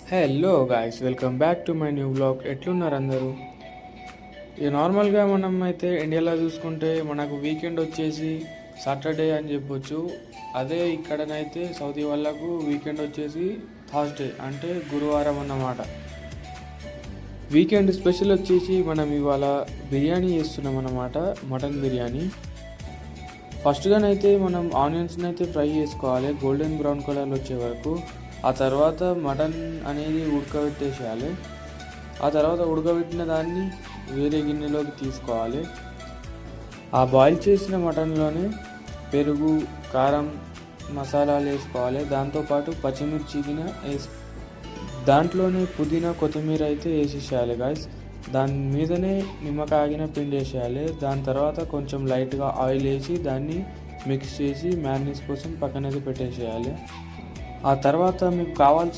Hello guys, welcome back to my new vlog. ఎట్లున్నారు అందరూ? ఇక నార్మల్గా మనం అయితే ఇండియాలో చూసుకుంటే మనకు వీకెండ్ వచ్చేసి సాటర్డే అని చెప్పొచ్చు. అదే ఇక్కడనైతే సౌదీ వాళ్ళకు వీకెండ్ వచ్చేసి థర్స్డే అంటే గురువారం అన్నమాట. వీకెండ్ స్పెషల్ వచ్చేసి మనం ఇవాళ బిర్యానీ చేస్తున్నాం అన్నమాట, మటన్ బిర్యానీ. ఫస్ట్గానైతే మనం ఆనియన్స్ని అయితే ఫ్రై చేసుకోవాలి గోల్డెన్ బ్రౌన్ కలర్ వచ్చే వరకు. ఆ తర్వాత మటన్ అనేది ఉడకబెట్టేసేయాలి. ఆ తర్వాత ఉడకబెట్టిన దాన్ని వేరే గిన్నెలోకి తీసుకోవాలి. ఆ బాయిల్ చేసిన మటన్లోనే పెరుగు, కారం, మసాలాలు వేసుకోవాలి. దాంతోపాటు పచ్చిమిర్చి దాంట్లోనే పుదీనా, కొత్తిమీర అయితే వేసేసేయాలి గాయస్. దాని మీదనే నిమ్మకాగిన పిండి వేసేయాలి. దాని తర్వాత కొంచెం లైట్గా ఆయిల్ వేసి దాన్ని మిక్స్ చేసి మ్యారినేట్స్ కోసం పక్కనైతే పెట్టేసేయాలి. ఆ తర్వాత మీకు కావాల్సిన